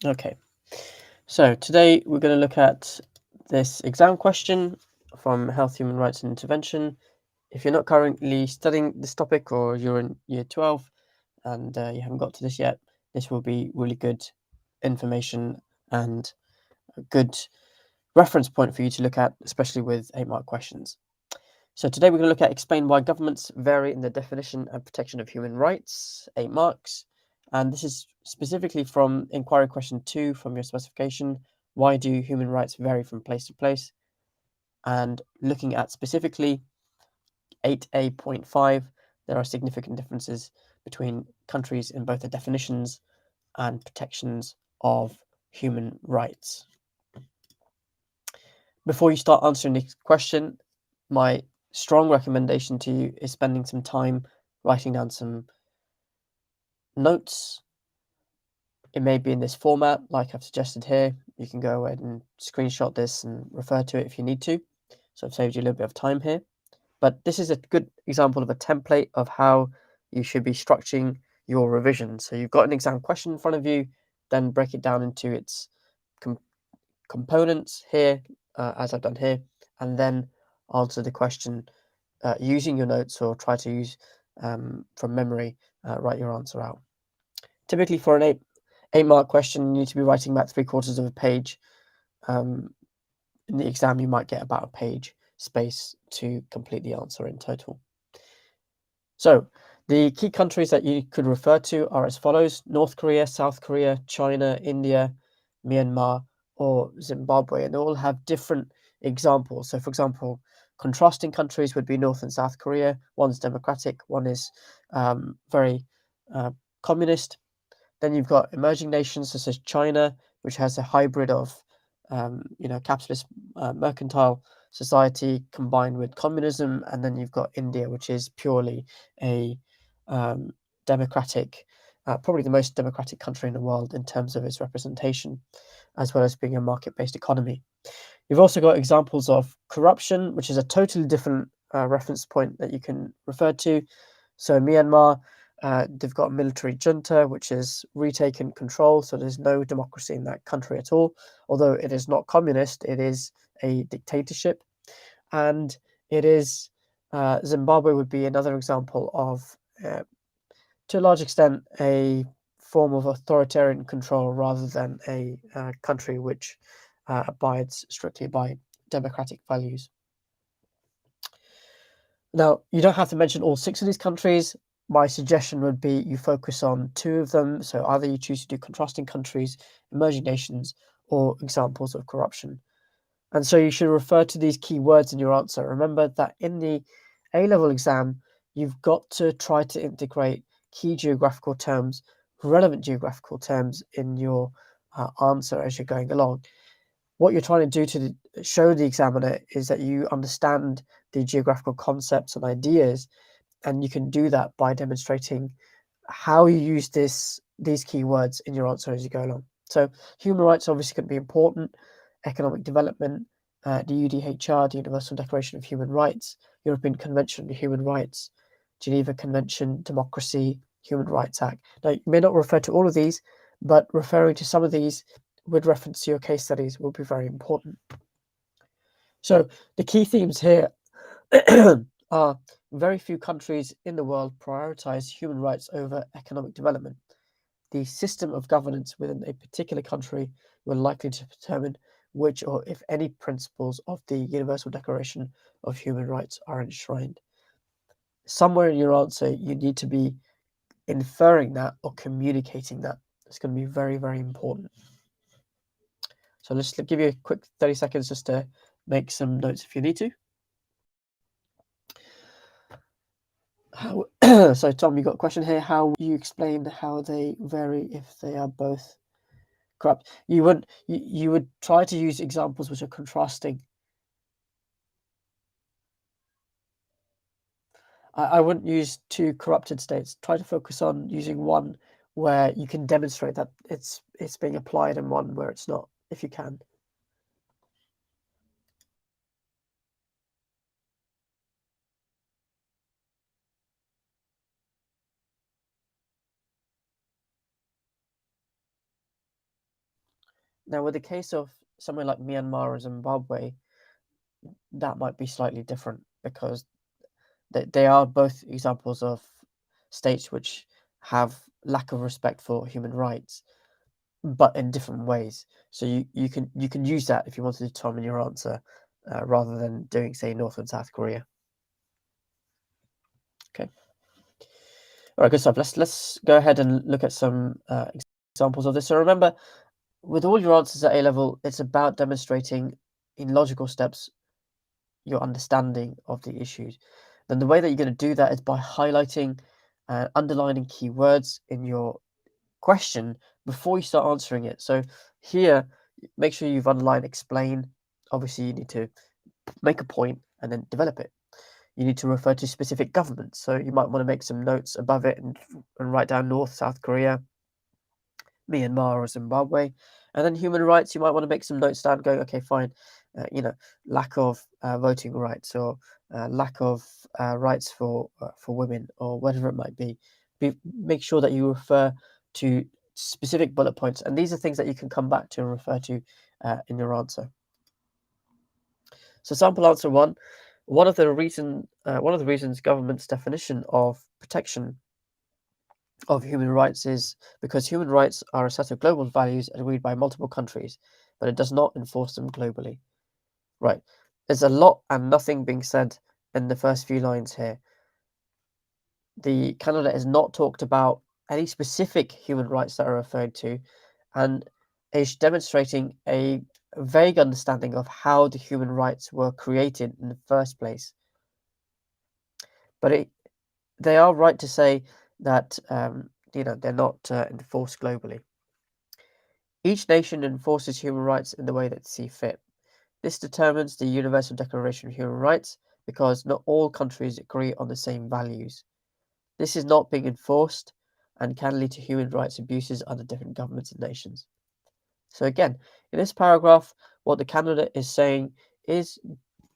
Okay, so today we're going to look at this exam question from Health, Human Rights and Intervention. If you're not currently studying this topic or you're in year 12 and you haven't got to this yet, this will be really good information and a good reference point for you to look at, especially with 8-mark questions. So today we're going to look at explain why governments vary in the definition and protection of human rights, 8 marks. And this is specifically from inquiry question 2 from your specification. Why do human rights vary from place to place? And looking at specifically 8A.5, there are significant differences between countries in both the definitions and protections of human rights. Before you start answering this question, my strong recommendation to you is spending some time writing down some notes. It may be in this format, like I've suggested here. You can go ahead and screenshot this and refer to it if you need to. So I've saved you a little bit of time here. But this is a good example of a template of how you should be structuring your revision. So you've got an exam question in front of you, then break it down into its components here, as I've done here, and then answer the question using your notes, or try to use from memory, write your answer out. Typically for an 8-mark question, you need to be writing about 3/4 of a page. In the exam, you might get about a page space to complete the answer in total. So the key countries that you could refer to are as follows: North Korea, South Korea, China, India, Myanmar, or Zimbabwe, and they all have different examples. So for example, contrasting countries would be North and South Korea. One's democratic, one is very communist. Then you've got emerging nations such as China, which has a hybrid of capitalist mercantile society combined with communism. And then you've got India, which is purely a democratic, probably the most democratic country in the world in terms of its representation, as well as being a market-based economy. You've also got examples of corruption, which is a totally different reference point that you can refer to. So Myanmar, they've got a military junta which has retaken control, so there's no democracy in that country at all. Although it is not communist, it is a dictatorship. And it is Zimbabwe would be another example of, to a large extent, a form of authoritarian control rather than a country which abides strictly by democratic values. Now, you don't have to mention all 6 of these countries. My suggestion would be you focus on 2 of them. So either you choose to do contrasting countries, emerging nations, or examples of corruption. And so you should refer to these key words in your answer. Remember that in the A-level exam, you've got to try to integrate key geographical terms, relevant geographical terms in your answer as you're going along. What you're trying to do to show the examiner is that you understand the geographical concepts and ideas, and you can do that by demonstrating how you use these keywords in your answer as you go along. So human rights obviously going to be important, economic development, the UDHR, the Universal Declaration of Human Rights, European Convention on Human Rights, Geneva Convention, Democracy, Human Rights Act. Now, you may not refer to all of these, but referring to some of these with reference to your case studies will be very important. So the key themes here are very few countries in the world prioritize human rights over economic development. The system of governance within a particular country will likely to determine which or if any principles of the Universal Declaration of Human Rights are enshrined. Somewhere in your answer, you need to be inferring that or communicating that. It's going to be very, very important. So let's give you a quick 30 seconds just to make some notes if you need to. So Tom, you got a question here. How would you explain how they vary if they are both corrupt? You would try to use examples which are contrasting. I wouldn't use 2 corrupted states. Try to focus on using one where you can demonstrate that it's being applied and one where it's not, if you can. Now, with the case of somewhere like Myanmar or Zimbabwe, that might be slightly different because they are both examples of states which have lack of respect for human rights, but in different ways. So you can use that if you want to determine your answer, rather than doing, say, North and South Korea. Okay. All right, good stuff. Let's go ahead and look at some examples of this. So remember, with all your answers at A level, it's about demonstrating in logical steps your understanding of the issues. Then the way that you're going to do that is by highlighting and underlining keywords in your question before you start answering it. So here, make sure you've underlined explain. Obviously, you need to make a point and then develop it. You need to refer to specific governments. So you might want to make some notes above it and write down North, South Korea, Myanmar or Zimbabwe. And then human rights, you might want to make some notes down going, okay, fine, lack of voting rights or lack of rights for women or whatever it might be. Make sure that you refer to specific bullet points. And these are things that you can come back to and refer to in your answer. So sample answer one, one of the reasons government's definition of protection of human rights is because human rights are a set of global values agreed by multiple countries, but it does not enforce them globally. Right. There's a lot and nothing being said in the first few lines here. The candidate has not talked about any specific human rights that are referred to, and is demonstrating a vague understanding of how the human rights were created in the first place. But they are right to say that they're not enforced globally. Each nation enforces human rights in the way that they see fit. This determines the Universal Declaration of Human Rights because not all countries agree on the same values. This is not being enforced and can lead to human rights abuses under different governments and nations. So again, in this paragraph, what the candidate is saying is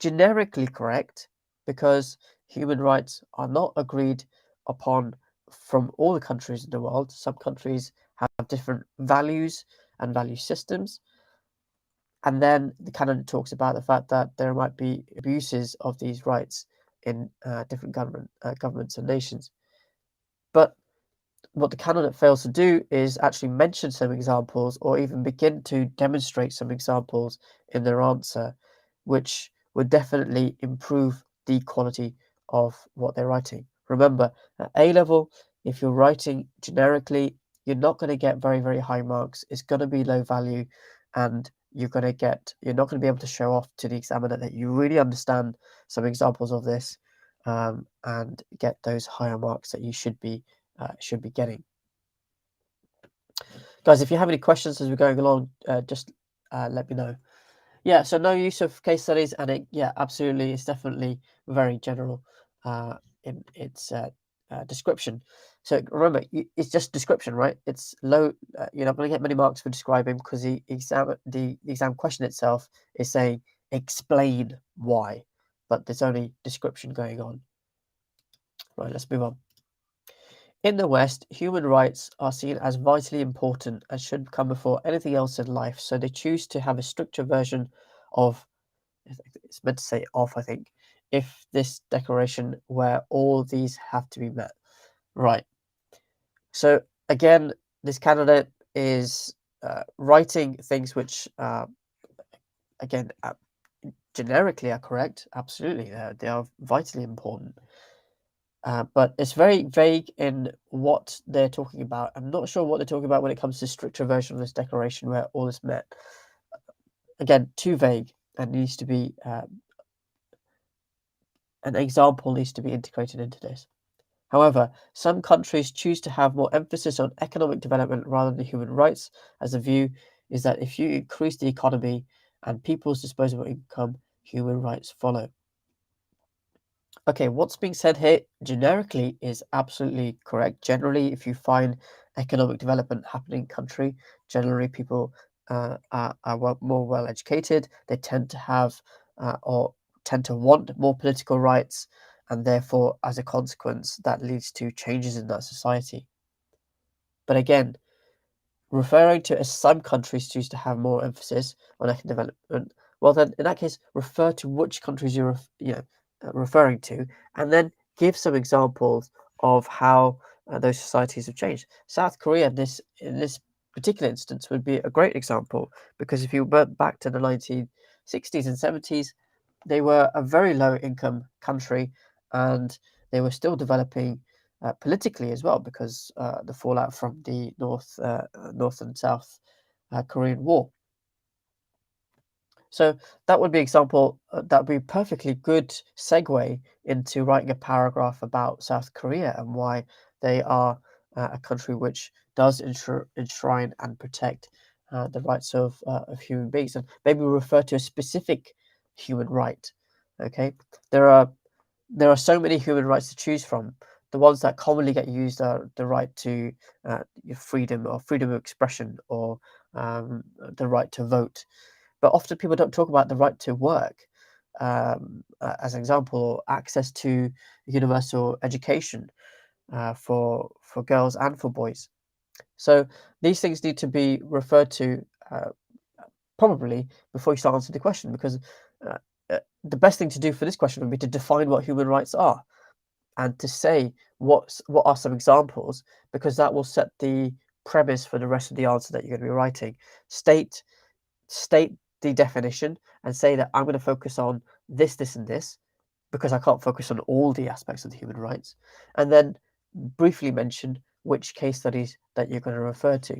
generically correct because human rights are not agreed upon from all the countries in the world. Some countries have different values and value systems. And then the candidate talks about the fact that there might be abuses of these rights in different governments and nations. But what the candidate fails to do is actually mention some examples or even begin to demonstrate some examples in their answer, which would definitely improve the quality of what they're writing. Remember, at A level, if you're writing generically, you're not going to get very, very high marks. It's going to be low value, and you're not going to be able to show off to the examiner that you really understand some examples of this, and get those higher marks that you should be getting. Guys, if you have any questions as we're going along, just let me know. Yeah, so no use of case studies, and absolutely, it's definitely very general in its description. So remember, it's just description, right? It's low. You're not going to get many marks for describing because the exam question itself is saying explain why, but there's only description going on. Right, let's move on. In the West, human rights are seen as vitally important and should come before anything else in life, so they choose to have a stricter version of, it's meant to say of, I think, if this declaration where all these have to be met. Right. So again, this candidate is writing things which, again, generically are correct. Absolutely, they are vitally important. But it's very vague in what they're talking about. I'm not sure what they're talking about when it comes to stricter version of this declaration where all is met. Again, too vague and needs to be an example needs to be integrated into this. However, some countries choose to have more emphasis on economic development rather than human rights, as the view is that if you increase the economy and people's disposable income, human rights follow. Okay, what's being said here generically is absolutely correct. Generally, if you find economic development happening in country, generally people are more well educated. They tend to have or tend to want more political rights, and therefore, as a consequence, that leads to changes in that society. But again, Referring to as some countries choose to have more emphasis on economic development, well then in that case refer to which countries you're referring to, and then give some examples of how those societies have changed. South Korea in this particular instance would be a great example, because if you went back to the 1960s and 70s, they were a very low income country, and they were still developing politically as well, because the fallout from the North and South Korean War. So that would be example. That would be a perfectly good segue into writing a paragraph about South Korea and why they are a country which does enshrine and protect the rights of human beings, and maybe refer to a specific human right. Okay, there are there are so many human rights to choose from. The ones that commonly get used are the right to freedom, or freedom of expression, or the right to vote. But often people don't talk about the right to work, as an example, or access to universal education for girls and for boys. So these things need to be referred to probably before you start answering the question, because uh, the best thing to do for this question would be to define what human rights are, and to say what are some examples, because that will set the premise for the rest of the answer that you're going to be writing. State the definition and say that I'm going to focus on this, and this, because I can't focus on all the aspects of the human rights, and then briefly mention which case studies that you're going to refer to.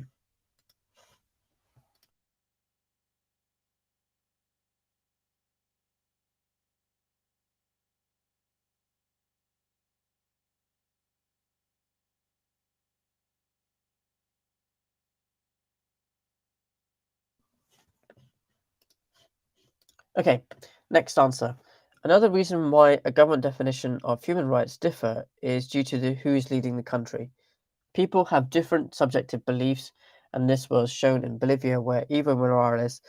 Okay, next answer. Another reason why a government definition of human rights differ is due to who's leading the country. People have different subjective beliefs, and this was shown in Bolivia, where Evo Morales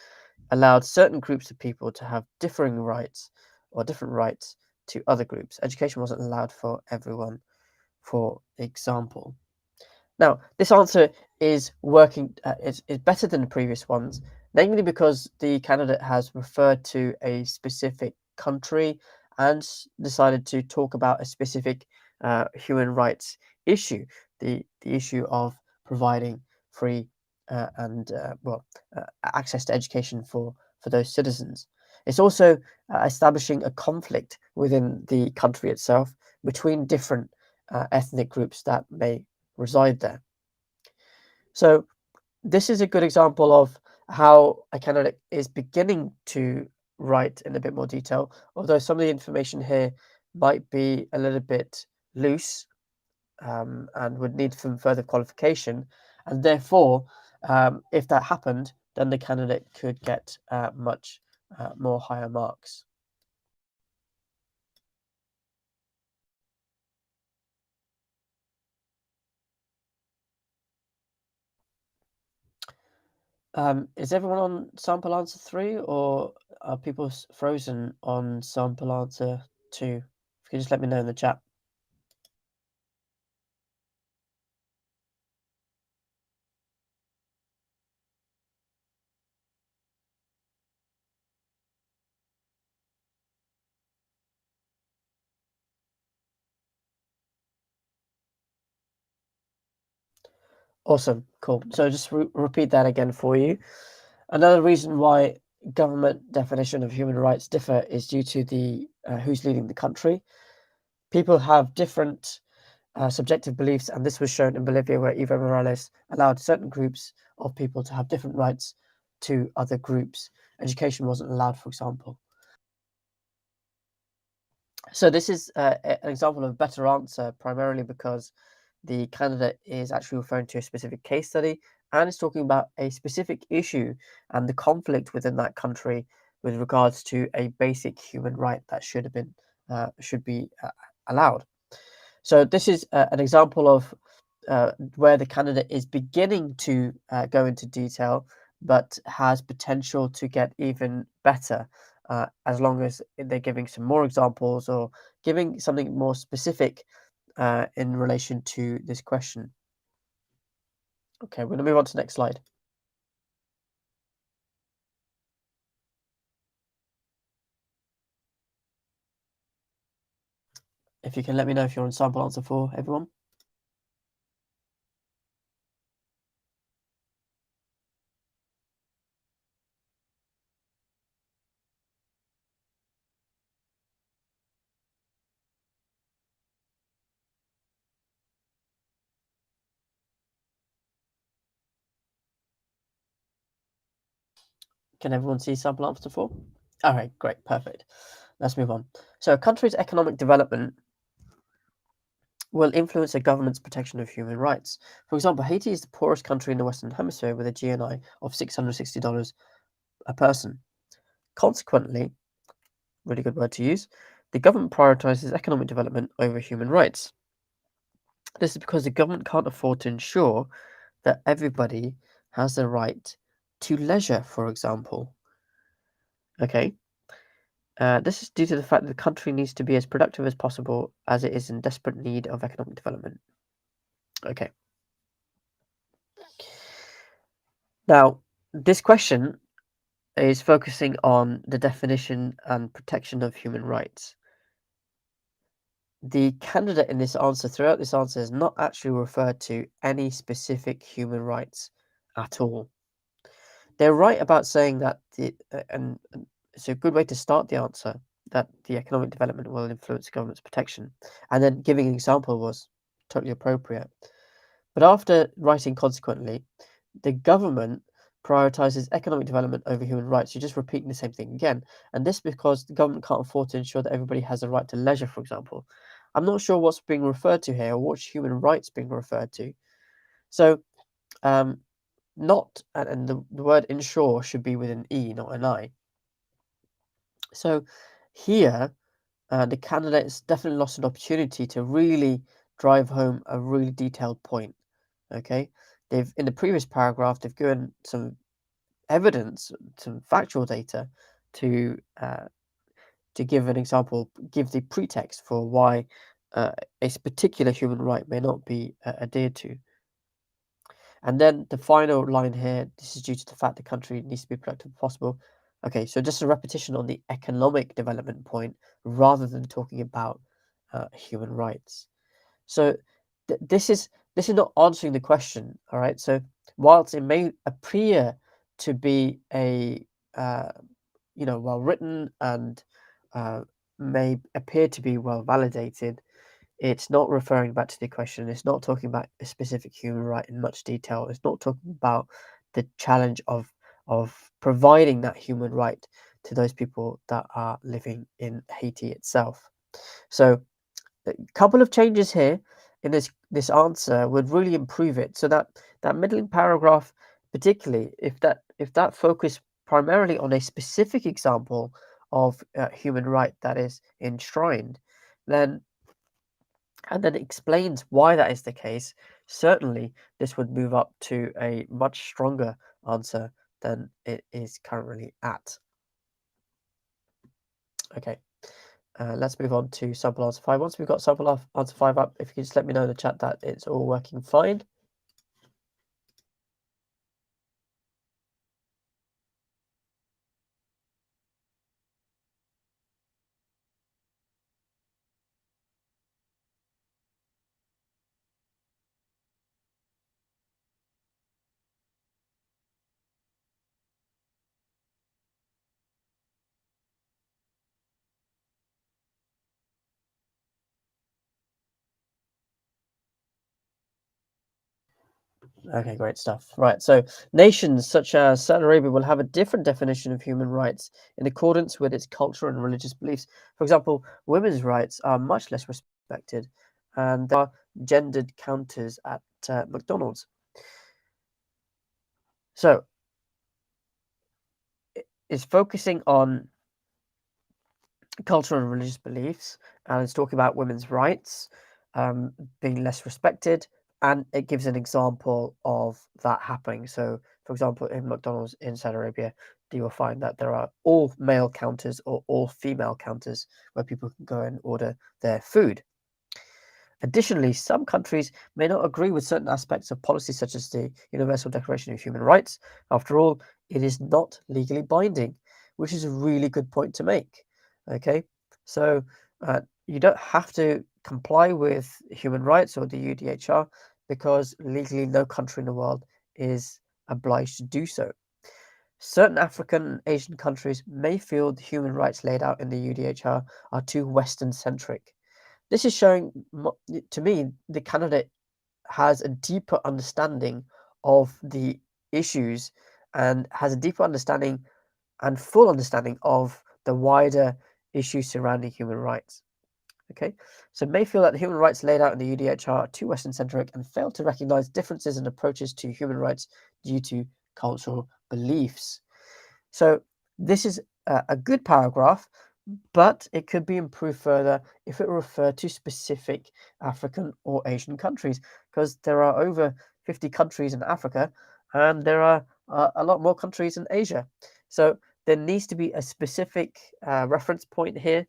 allowed certain groups of people to have differing rights, or different rights to other groups. Education wasn't allowed for everyone, for example. Now, this answer is working is better than the previous ones, namely because the candidate has referred to a specific country and decided to talk about a specific human rights issue, the issue of providing free and access to education for those citizens. It's also establishing a conflict within the country itself between different ethnic groups that may reside there. So this is a good example of how a candidate is beginning to write in a bit more detail, although some of the information here might be a little bit loose, and would need some further qualification. And therefore, if that happened, then the candidate could get much more higher marks. Is everyone on sample answer 3, or are people frozen on sample answer 2? If you could just let me know in the chat. Awesome, cool. So just repeat that again for you. Another reason why government definition of human rights differ is due to the who's leading the country. People have different subjective beliefs, and this was shown in Bolivia, where Evo Morales allowed certain groups of people to have different rights to other groups. Education wasn't allowed, for example. So this is an example of a better answer, primarily because the candidate is actually referring to a specific case study and is talking about a specific issue and the conflict within that country with regards to a basic human right that should be allowed. So this is an example of where the candidate is beginning to go into detail, but has potential to get even better, as long as they're giving some more examples or giving something more specific in relation to this question. Okay, we're going to move on to the next slide. If you can let me know if you're on sample answer 4, everyone. Can everyone see sample answer 4? All right, great, perfect. Let's move on. So a country's economic development will influence a government's protection of human rights. For example, Haiti is the poorest country in the Western Hemisphere with a GNI of $660 a person. Consequently, really good word to use, the government prioritizes economic development over human rights. This is because the government can't afford to ensure that everybody has the right to leisure, for example. Okay. This is due to the fact that the country needs to be as productive as possible as it is in desperate need of economic development. Okay. Now, this question is focusing on the definition and protection of human rights. The candidate in this answer, throughout this answer, has not actually referred to any specific human rights at all. They're right about saying that and it's a good way to start the answer, that the economic development will influence the government's protection, and then giving an example was totally appropriate. But after writing consequently, the government prioritizes economic development over human rights. You're just repeating the same thing again. And this because the government can't afford to ensure that everybody has a right to leisure, for example. I'm not sure what's being referred to here or which human rights being referred to. So, um, not, and the word ensure should be with an E, not an I. So here, the candidates definitely lost an opportunity to really drive home a really detailed point. Okay, they've in the previous paragraph they've given some evidence, some factual data to give an example, give the pretext for why a particular human right may not be adhered to. And then the final line here, this is due to the fact the country needs to be productive as possible. Okay, so just a repetition on the economic development point rather than talking about human rights. So this is not answering the question, all right? So whilst it may appear to be a well written and uh, may appear to be well validated, it's not referring back to the question. It's not talking about a specific human right in much detail. It's not talking about the challenge of providing that human right to those people that are living in Haiti itself. So a couple of changes here in this answer would really improve it. So that middling paragraph, particularly if that focused primarily on a specific example of human right that is enshrined, then and then explains why that is the case, certainly this would move up to a much stronger answer than it is currently at. Okay, let's move on to sample answer 5. Once we've got sample answer 5 up, if you can just let me know in the chat that it's all working fine. Okay, great stuff. Right, so nations such as Saudi Arabia will have a different definition of human rights in accordance with its cultural and religious beliefs. For example, women's rights are much less respected, and there are gendered counters at McDonald's. So it's focusing on cultural and religious beliefs, and it's talking about women's rights being less respected, and it gives an example of that happening. So, for example, in McDonald's in Saudi Arabia, you will find that there are all male counters or all female counters where people can go and order their food. Additionally, some countries may not agree with certain aspects of policy, such as the Universal Declaration of Human Rights. After all, it is not legally binding, which is a really good point to make. Okay, so you don't have to comply with human rights or the UDHR because legally no country in the world is obliged to do so. Certain African and Asian countries may feel the human rights laid out in the UDHR are too Western centric. This is showing, to me, the candidate has a deeper understanding of the issues and has a deeper understanding and full understanding of the wider issues surrounding human rights. Okay, so may feel that the human rights laid out in the UDHR are too Western centric and fail to recognize differences in approaches to human rights due to cultural beliefs. So this is a good paragraph, but it could be improved further if it referred to specific African or Asian countries, because there are over 50 countries in Africa and there are a lot more countries in Asia. So there needs to be a specific reference point here,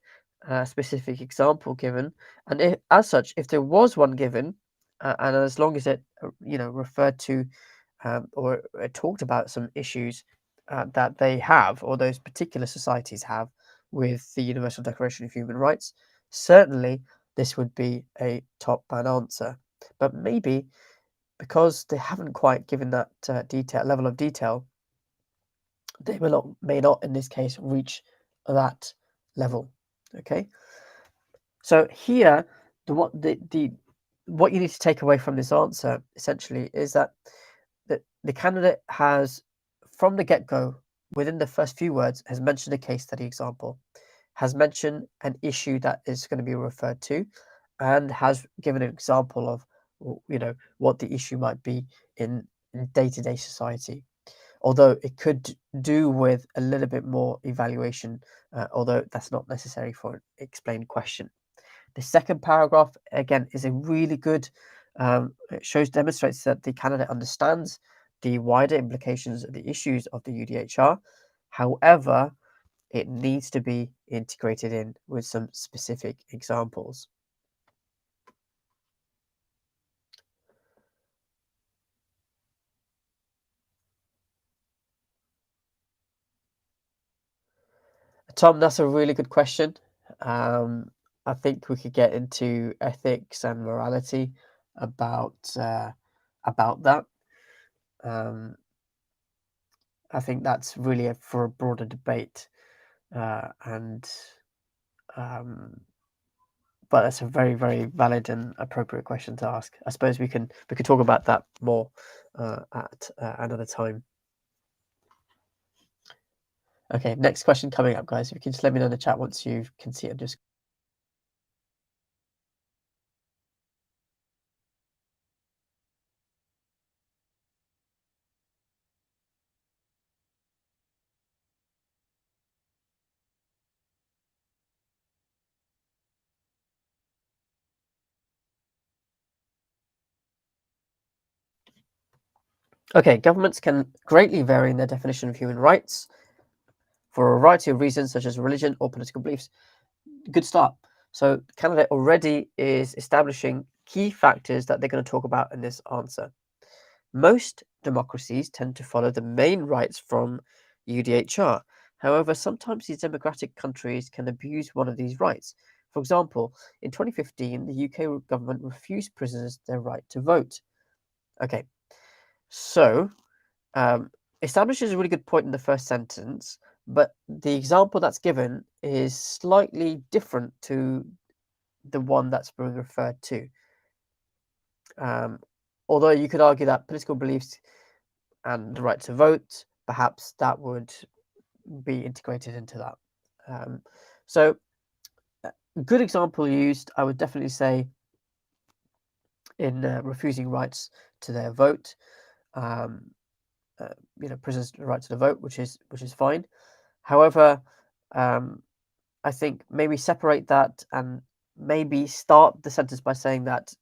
a specific example given, and as such, if there was one given, and as long as it referred to or talked about some issues that they have, or those particular societies have, with the Universal Declaration of Human Rights, certainly this would be a top man answer. But maybe because they haven't quite given that level of detail, they may not in this case reach that level. Okay, so here what you need to take away from this answer essentially is that the candidate has, from the get-go, within the first few words, has mentioned a case study example, has mentioned an issue that is going to be referred to, and has given an example of what the issue might be in day-to-day society. Although it could do with a little bit more evaluation, although that's not necessary for an explained question. The second paragraph, again, is a really good, it demonstrates that the candidate understands the wider implications of the issues of the UDHR. However, it needs to be integrated in with some specific examples. Tom, that's a really good question. I think we could get into ethics and morality about that. I think that's really for a broader debate, and but that's a very, very valid and appropriate question to ask. I suppose we could talk about that more at another time. Okay, next question coming up, guys. If you can just let me know in the chat once you can see it. Just okay. Governments can greatly vary in their definition of human rights for a variety of reasons, such as religion or political beliefs. Good start. So Canada already is establishing key factors that they're going to talk about in this answer. Most democracies tend to follow the main rights from UDHR. However, sometimes these democratic countries can abuse one of these rights. For example, in 2015, the UK government refused prisoners their right to vote. Okay, so establishes a really good point in the first sentence, but the example that's given is slightly different to the one that's being referred to. Although you could argue that political beliefs and the right to vote, perhaps that would be integrated into that. So, good example used, I would definitely say, in refusing rights to their vote. Prisoners' right to the vote, which is fine. However, I think maybe separate that and maybe start the sentence by saying that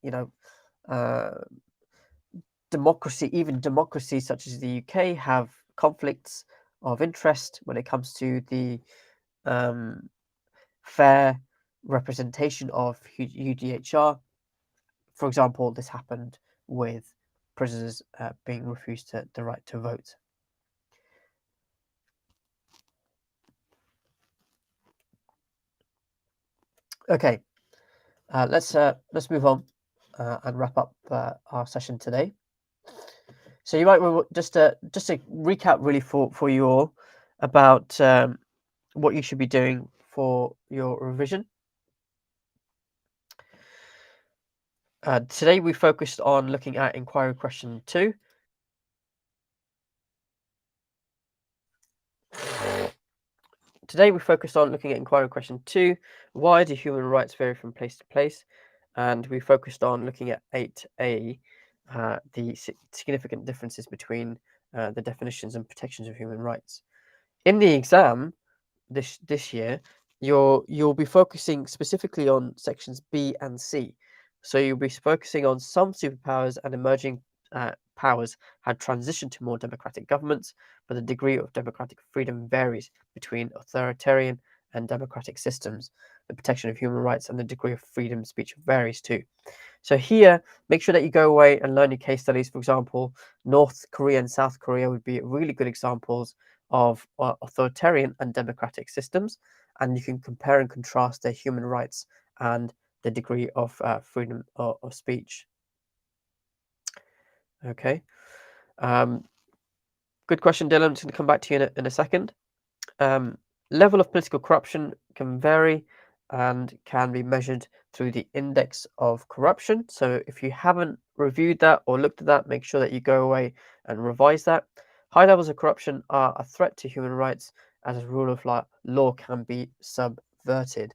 democracy, even democracies such as the UK, have conflicts of interest when it comes to the fair representation of UDHR, For example, this happened with prisoners being refused the right to vote. Okay, let's move on and wrap up our session today. So you might just to recap really for you all about what you should be doing for your revision. Today we focused on looking at inquiry question 2. Today we focused on looking at inquiry question 2, why do human rights vary from place to place? And we focused on looking at 8a, the significant differences between the definitions and protections of human rights. In the exam this year, you'll be focusing specifically on sections B and C. So you'll be focusing on some superpowers and emerging powers had transitioned to more democratic governments, but the degree of democratic freedom varies between authoritarian and democratic systems. The protection of human rights and the degree of freedom of speech varies too. So here, make sure that you go away and learn your case studies. For example, North Korea and South Korea would be really good examples of authoritarian and democratic systems, and you can compare and contrast their human rights and the degree of freedom of speech. Okay. Good question, Dylan. I'm just going to come back to you in a second. Level of political corruption can vary and can be measured through the index of corruption. So if you haven't reviewed that or looked at that, make sure that you go away and revise that. High levels of corruption are a threat to human rights as a rule of law can be subverted.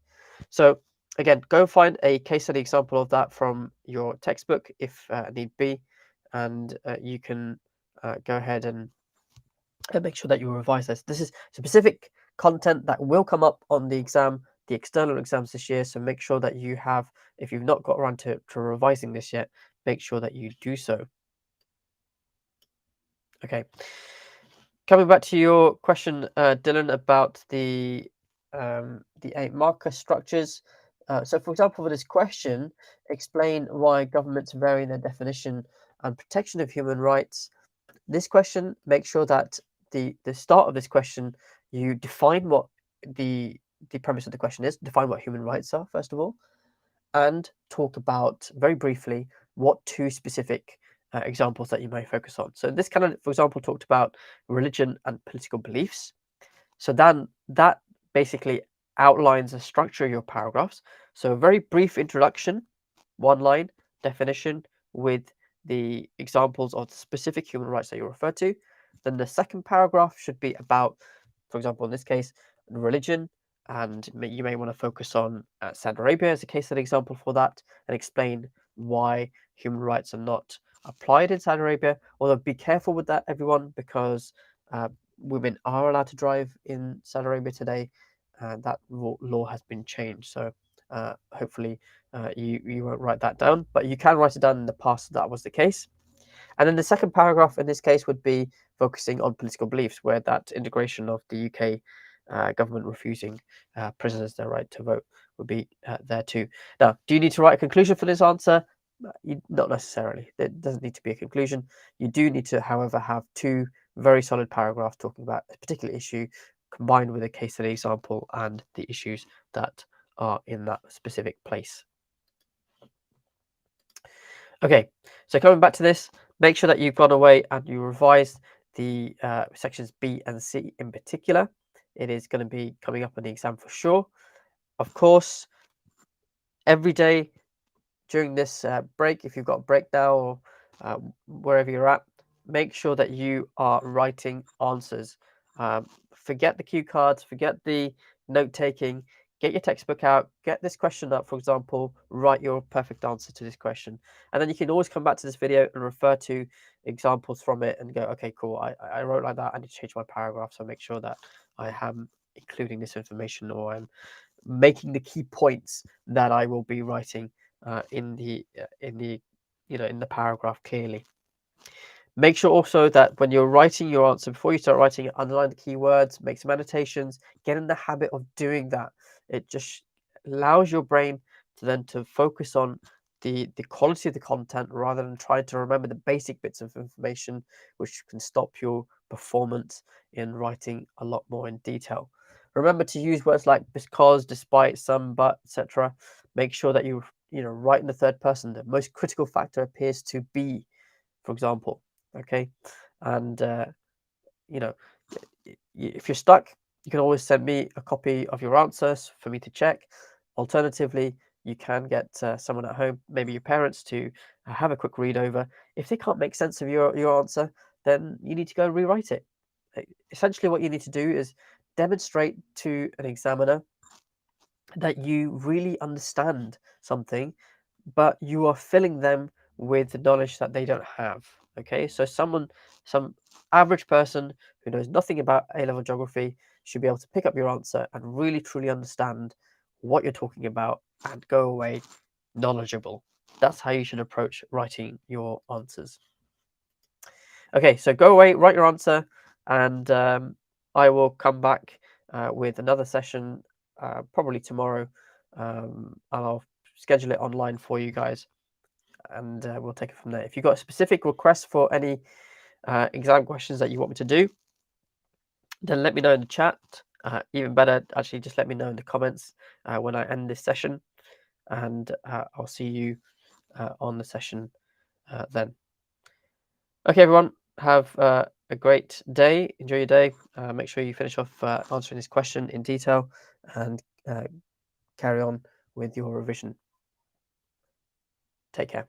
So again, go find a case study example of that from your textbook if need be, and you can go ahead and make sure that you revise this. This is specific content that will come up on the exam, the external exams this year. So make sure that you have, if you've not got around to revising this yet, make sure that you do so. Okay. Coming back to your question, Dylan, about the 8 marker structures. So, for example, for this question, explain why governments vary their definition and protection of human rights. This question, make sure that the start of this question, you define what the premise of the question is, define what human rights are, first of all, and talk about very briefly what 2 specific examples that you may focus on. So this kind of, for example, talked about religion and political beliefs. So then that basically outlines the structure of your paragraphs. So a very brief introduction, 1 line, definition with the examples of the specific human rights that you refer to. Then the second paragraph should be about, for example, in this case, religion, and you may want to focus on Saudi Arabia as a case study example for that, and explain why human rights are not applied in Saudi Arabia. Although be careful with that, everyone, because women are allowed to drive in Saudi Arabia today, and that law has been changed. So hopefully you won't write that down, but you can write it down in the past that was the case. And then the second paragraph in this case would be focusing on political beliefs, where that integration of the UK government refusing prisoners their right to vote would be there too. Now, do you need to write a conclusion for this answer? Not necessarily. There doesn't need to be a conclusion. You do need to, however, have 2 very solid paragraphs talking about a particular issue combined with a case study example and the issues that are in that specific place. Okay, so coming back to this, make sure that you've gone away and you revised the sections B and C in particular. It is going to be coming up on the exam for sure. Of course, every day during this break, if you've got a break now or wherever you're at, make sure that you are writing answers. Forget the cue cards, forget the note taking, get your textbook out, get this question up, for example, write your perfect answer to this question. And then you can always come back to this video and refer to examples from it and go, okay, cool, I wrote like that, I need to change my paragraph, so make sure that I am including this information or I'm making the key points that I will be writing in the paragraph clearly. Make sure also that when you're writing your answer, before you start writing it, underline the keywords, make some annotations, get in the habit of doing that. It just allows your brain to then focus on the quality of the content rather than trying to remember the basic bits of information, which can stop your performance in writing a lot more in detail. Remember to use words like because, despite, some, but, etc. Make sure that you write in the third person. The most critical factor appears to be, for example. Okay, and if you're stuck, you can always send me a copy of your answers for me to check. Alternatively, you can get someone at home, maybe your parents, to have a quick read over. If they can't make sense of your answer, then you need to go and rewrite it. Essentially, what you need to do is demonstrate to an examiner that you really understand something, but you are filling them with the knowledge that they don't have. Okay, so some average person who knows nothing about A-level geography should be able to pick up your answer and really truly understand what you're talking about and go away knowledgeable. That's how you should approach writing your answers. Okay, so go away, write your answer, and I will come back with another session probably tomorrow, and I'll schedule it online for you guys, and we'll take it from there. If you've got specific requests for any exam questions that you want me to do, then let me know in the chat. Even better, actually, just let me know in the comments when I end this session, and I'll see you on the session then. Okay, everyone, have a great day. Enjoy your day. Make sure you finish off answering this question in detail and carry on with your revision. Take care.